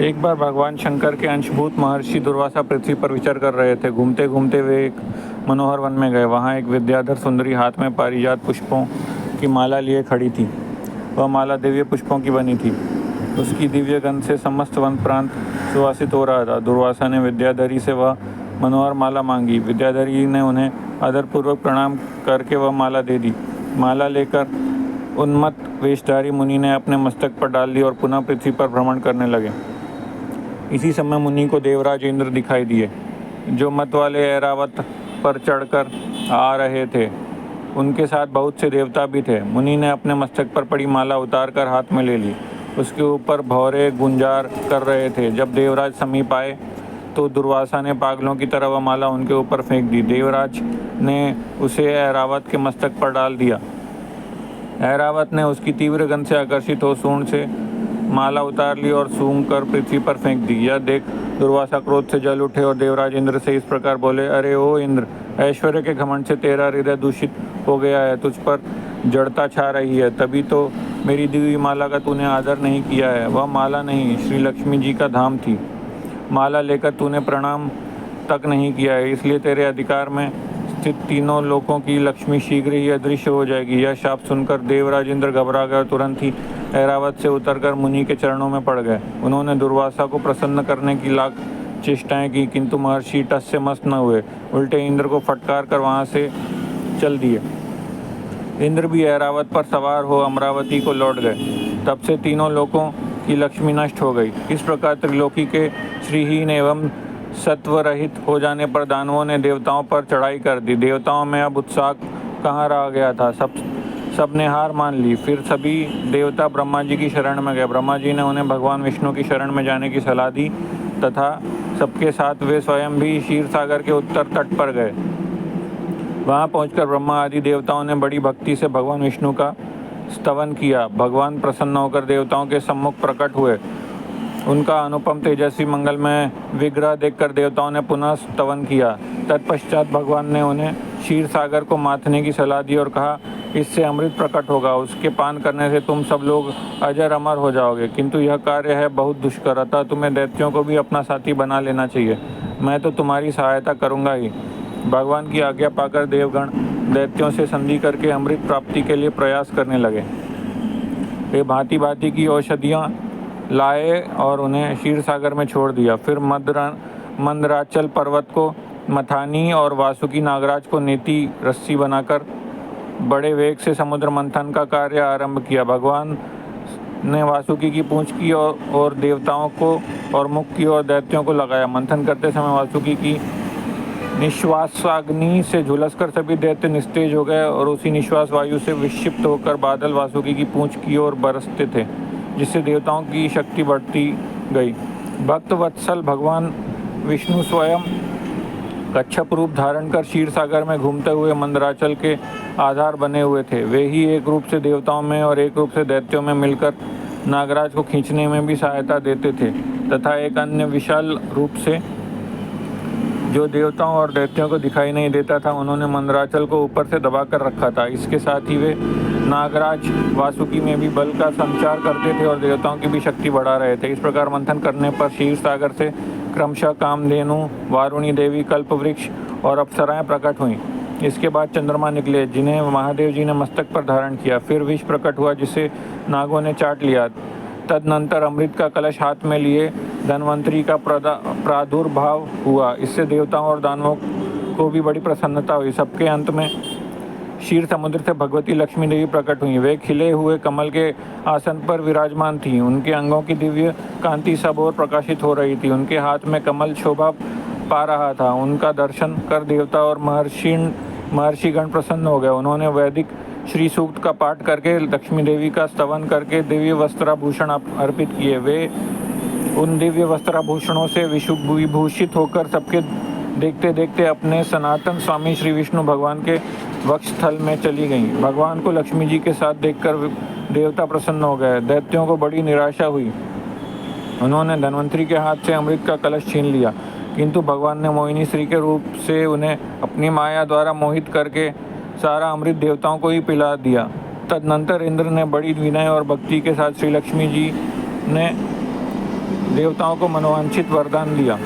एक बार भगवान शंकर के अंशभूत महर्षि दुर्वासा पृथ्वी पर विचर कर रहे थे। घूमते घूमते वे एक मनोहर वन में गए। वहाँ एक विद्याधर सुंदरी हाथ में पारिजात पुष्पों की माला लिए खड़ी थी। वह माला दिव्य पुष्पों की बनी थी। उसकी दिव्य गंध से समस्त वन प्रांत सुवासित हो रहा था। दुर्वासा ने विद्याधरी से वह मनोहर माला मांगी। विद्याधरी ने उन्हें आदरपूर्वक प्रणाम करके वह माला दे दी। माला लेकर उन्मत्त वेशधारी मुनि ने अपने मस्तक पर डाल दी और पुनः पृथ्वी पर भ्रमण करने लगे। इसी समय मुनि को देवराज इंद्र दिखाई दिए, जो मत वाले ऐरावत पर चढ़कर आ रहे थे। उनके साथ बहुत से देवता भी थे। मुनि ने अपने मस्तक पर पड़ी माला उतार कर हाथ में ले ली। उसके ऊपर भौरे गुंजार कर रहे थे। जब देवराज समीप आए तो दुर्वासा ने पागलों की तरह वह माला उनके ऊपर फेंक दी। देवराज ने उसे ऐरावत के मस्तक पर डाल दिया। ऐरावत ने उसकी तीव्र गंध से आकर्षित हो सूंड से माला उतार ली और सूंघ कर पृथ्वी पर फेंक दी। यह देख दुर्वासा क्रोध से जल उठे और देवराज इंद्र से इस प्रकार बोले, अरे ओ इंद्र, ऐश्वर्य के घमंड से तेरा हृदय दूषित हो गया है। तुझ पर जड़ता छा रही है, तभी तो मेरी दी हुई माला का तूने आदर नहीं किया है। वह माला नहीं, श्री लक्ष्मी जी का धाम थी। माला लेकर तूने प्रणाम तक नहीं किया है, इसलिए तेरे अधिकार में स्थित तीनों लोकों की लक्ष्मी शीघ्र ही अदृश्य हो जाएगी। यह शाप सुनकर देवराज इंद्र घबरा गए। तुरंत ही ऐरावत से उतरकर मुनि के चरणों में पड़ गए। उन्होंने दुर्वासा को प्रसन्न करने की लाख चेष्टाएं की, किंतु महर्षि टस से मस न हुए। उल्टे इंद्र को फटकार कर वहां से चल दिए। इंद्र भी ऐरावत पर सवार हो अमरावती को लौट गए। तब से तीनों लोकों की लक्ष्मी नष्ट हो गई। इस प्रकार त्रिलोकी के श्रीहीन एवं सत्वरहित हो जाने पर दानवों ने देवताओं पर चढ़ाई कर दी। देवताओं में अब उत्साह कहाँ रह गया था। सब ने हार मान ली। फिर सभी देवता ब्रह्मा जी की शरण में गए। ब्रह्मा जी ने उन्हें भगवान विष्णु की शरण में जाने की सलाह दी तथा सबके साथ वे स्वयं भी क्षीर सागर के उत्तर तट पर गए। वहां पहुंचकर ब्रह्मा आदि देवताओं ने बड़ी भक्ति से भगवान विष्णु का स्तवन किया। भगवान प्रसन्न होकर देवताओं के सम्मुख प्रकट हुए। उनका अनुपम तेजस्वी मंगलमय विग्रह देखकर देवताओं ने पुनः स्तवन किया। तत्पश्चात भगवान ने उन्हें क्षीर सागर को माथने की सलाह दी और कहा, इससे अमृत प्रकट होगा। उसके पान करने से तुम सब लोग अजर अमर हो जाओगे, किंतु यह कार्य है बहुत दुष्कर, अतः तुम्हें दैत्यों को भी अपना साथी बना लेना चाहिए। मैं तो तुम्हारी सहायता करूँगा ही। भगवान की आज्ञा पाकर देवगण दैत्यों से संधि करके अमृत प्राप्ति के लिए प्रयास करने लगे। वे भांति भांति की औषधियाँ लाए और उन्हें क्षीर सागर में छोड़ दिया। फिर मंदराचल पर्वत को मथानी और वासुकी नागराज को नीति रस्सी बनाकर बड़े वेग से समुद्र मंथन का कार्य आरंभ किया। भगवान ने वासुकी की पूंछ की और देवताओं को और मुख की और दैत्यों को लगाया। मंथन करते समय वासुकी की निश्वासाग्नि से झुलसकर सभी दैत्य निस्तेज हो गए और उसी निश्वास वायु से विक्षिप्त होकर बादल वासुकी की पूंछ की ओर बरसते थे, जिससे देवताओं की शक्ति बढ़ती गई। भक्त वत्सल भगवान विष्णु स्वयं कच्छप रूप धारण कर क्षीर सागर में घूमते हुए मंदराचल के आधार बने हुए थे। वे ही एक रूप से देवताओं में और एक रूप से दैत्यों में मिलकर नागराज को खींचने में भी सहायता देते थे तथा एक अन्य विशाल रूप से जो देवताओं और दैत्यों को दिखाई नहीं देता था, उन्होंने मंदराचल को ऊपर से दबाकर रखा था। इसके साथ ही वे नागराज वासुकी में भी बल का संचार करते थे और देवताओं की भी शक्ति बढ़ा रहे थे। इस प्रकार मंथन करने पर क्षीर सागर से क्रमशः कामधेनु, वारुणी देवी, कल्पवृक्ष और अप्सराएं प्रकट हुईं। इसके बाद चंद्रमा निकले, जिन्हें महादेव जी ने मस्तक पर धारण किया। फिर विष प्रकट हुआ, जिसे नागों ने चाट लिया। तदनंतर अमृत का कलश हाथ में लिए धन्वंतरी का प्रादुर्भाव हुआ। इससे देवताओं और दानवों को भी बड़ी प्रसन्नता हुई। सबके अंत में क्षीर समुद्र से भगवती लक्ष्मी देवी प्रकट हुई। वे खिले हुए कमल के आसन पर विराजमान थीं। उनके अंगों की दिव्य कांति सब ओर प्रकाशित हो रही थी। उनके हाथ में कमल शोभा पा रहा था। उनका दर्शन कर देवता और महर्षिगण प्रसन्न हो गए। उन्होंने वैदिक श्री सूक्त का पाठ करके लक्ष्मी देवी का स्तवन करके दिव्य वस्त्राभूषण अर्पित किए। वे उन दिव्य वस्त्राभूषणों से विभूषित होकर सबके देखते देखते अपने सनातन स्वामी श्री विष्णु भगवान के वक्षस्थल में चली गईं। भगवान को लक्ष्मी जी के साथ देखकर देवता प्रसन्न हो गए। दैत्यों को बड़ी निराशा हुई। उन्होंने धन्वंतरी के हाथ से अमृत का कलश छीन लिया, किंतु भगवान ने मोहिनी श्री के रूप से उन्हें अपनी माया द्वारा मोहित करके सारा अमृत देवताओं को ही पिला दिया। तदनंतर इंद्र ने बड़ी विनय और भक्ति के साथ श्री लक्ष्मी जी ने देवताओं को मनोवांछित वरदान दिया।